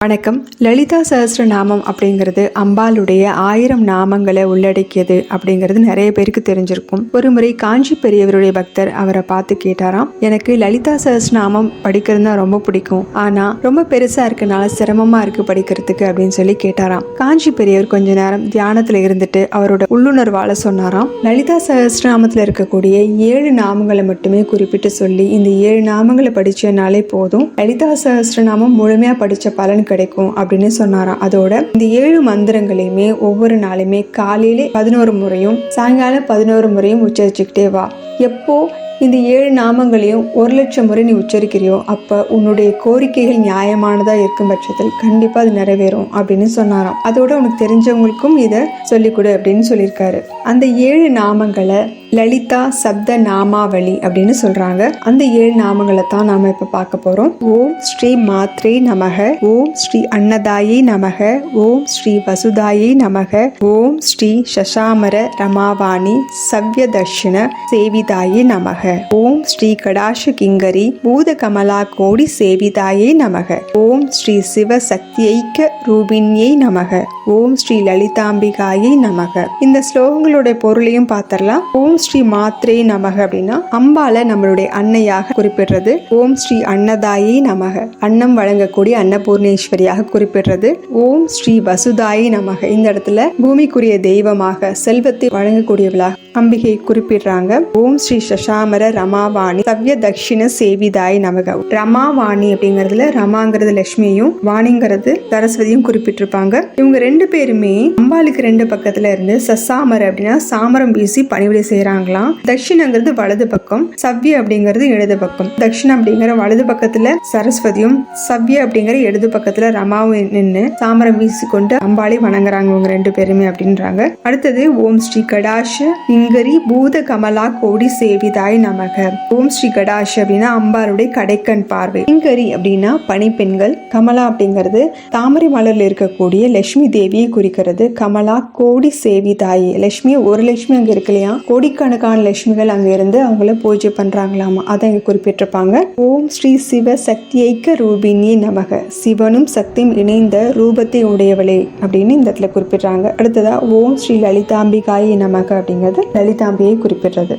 வணக்கம். லலிதா சஹஸ்ரநாமம் அப்படிங்கிறது அம்பாளுடைய 1000 நாமங்களை உள்ளடக்கியது அப்படிங்கிறது நிறைய பேருக்கு தெரிஞ்சிருக்கும். ஒரு முறை காஞ்சி பெரியவருடைய பக்தர் அவரை பார்த்து கேட்டாராம், எனக்கு லலிதா சஹஸ்ரநாமம் படிக்கிறது தான் ரொம்ப பிடிக்கும், ஆனா ரொம்ப பெருசா இருக்கனால சிரமமா இருக்கு படிக்கிறதுக்கு அப்படின்னு சொல்லி கேட்டாராம். காஞ்சி பெரியவர் கொஞ்ச நேரம் தியானத்துல இருந்துட்டு அவரோட உள்ளுணர்வால சொன்னாராம், லலிதா சஹஸ்ரநாமத்துல இருக்கக்கூடிய 7 நாமங்களை மட்டுமே குறிப்பிட்டு சொல்லி இந்த 7 நாமங்களை படிச்சனாலே போதும், லலிதா சஹஸ்ரநாமம் முழுமையா படிச்ச பலன் கிடைக்கும் அப்படின்னு சொன்னாராம். அதோட இந்த 7 மந்திரங்களையுமே ஒவ்வொரு நாளுமே காலையிலே 11 முறையும் சாயங்காலம் 11 முறையும் உச்சரிச்சுக்கிட்டே வா. எப்போ இந்த 7 நாமங்களையும் 1,00,000 முறை நீ உச்சரிக்கிறியோ அப்ப உன்னுடைய கோரிக்கைகள் நியாயமானதா இருக்கும் பட்சத்தில் கண்டிப்பா அது நிறைவேறும் அப்படின்னு சொன்னாராம். அதோட உனக்கு தெரிஞ்சவங்களுக்கும் இதை சொல்லிக் கொடு அப்படின்னு சொல்லியிருக்காரு. அந்த 7 நாமங்களை லலிதா சப்த நாமாவளி அப்படின்னு சொல்றாங்க. அந்த 7 நாமங்களை தான் நாம இப்ப பார்க்க போறோம். ஓம் ஸ்ரீ மாத்ரே நமக, ஓம் ஸ்ரீ அன்னதாயே நமக, ஓம் ஸ்ரீ வசுதாயே நமக, ஓம் ஸ்ரீ சசாமர ரமாவாணி சவ்ய தர்ஷன சேவிதாயே நமக, ஓம் ஸ்ரீ கடாஷ கிங்கரி பூத கமலா கோடி சேவிதாயே நமக, ஓம் ஸ்ரீ சிவ சக்தியைக்க ரூபின்யை நமக, ஓம் ஸ்ரீ லலிதாம்பிகாயை நமக. இந்த ஸ்லோகங்களுடைய பொருளையும் பார்த்தரலாம். ஓம் ஸ்ரீ மாத்ரே நமக அப்படின்னா அம்பால நம்மளுடைய அன்னையாக குறிப்பிடுறது. ஓம் ஸ்ரீ அன்னதாயை நமக, அன்னம் வழங்கக்கூடிய அன்னபூர்ணேஸ்வரியாக குறிப்பிடுறது. ஓம் ஸ்ரீ வசுதாயை நமக, இந்த இடத்துல பூமிக்குரிய தெய்வமாக செல்வத்தை வழங்கக்கூடியவளாக அம்பிகை குறிப்பிடுறாங்க. ஓம் ஸ்ரீ சசாமர ரமாவாணி சவ்ய தக்ஷிண சேவிதாய் நமக. ரமாவாணி அப்படிங்கறதுல ரமாங்கிறது லட்சுமியும் வாணிங்கிறது சரஸ்வதியும் குறிப்பிட்டிருப்பாங்க. இவங்க 2 பேருமே அம்பாளுக்கு 2 பக்கத்துல இருந்து சசாமர அப்படின்னா சாமரம் வீசி பணிவிடை செய்யறாங்களாம். தட்சிணங்கிறது வலது பக்கம், சவ்ய அப்படிங்கிறது இடது பக்கம். தட்சிணம் அப்படிங்கிற வலது பக்கத்துல சரஸ்வதியும் சவ்ய அப்படிங்கிற இடது பக்கத்துல ரமாவும் நின்று சாமரம் வீசி கொண்டு அம்பாளை வணங்குறாங்க இவங்க 2 பேருமே அப்படின்றாங்க. அடுத்தது ஓம் ஸ்ரீ கடாஷ கிங்கரி பூத கமலா கோடி சேவிதாய் நமக. ஓம் ஸ்ரீ கடாஷ் அப்படின்னா அம்பாளுடைய கடைக்கண் பார்வை, கிங்கரி அப்படின்னா பணிப்பெண்கள், கமலா அப்படிங்கிறது தாமரை மலர்ல இருக்கக்கூடிய லட்சுமி தேவியை குறிக்கிறது. கமலா கோடி சேவிதாயே, லட்சுமி ஒரு லட்சுமி அங்க இருக்கு இல்லையா, கோடிக்கணக்கான லட்சுமிகள் அங்க இருந்து அவங்கள பூஜை பண்றாங்களாமா, அதை அங்க குறிப்பிட்டிருப்பாங்க. ஓம் ஸ்ரீ சிவ சக்தியைக்க ரூபினி நமக, சிவனும் சக்தியும் இணைந்த ரூபத்தை உடையவளே அப்படின்னு இந்த இடத்துல குறிப்பிடுறாங்க. அடுத்ததா ஓம் ஸ்ரீ லலிதாம்பிகாயை நமக அப்படிங்கிறது லலிதாம்பியை குறிப்பிடுறது.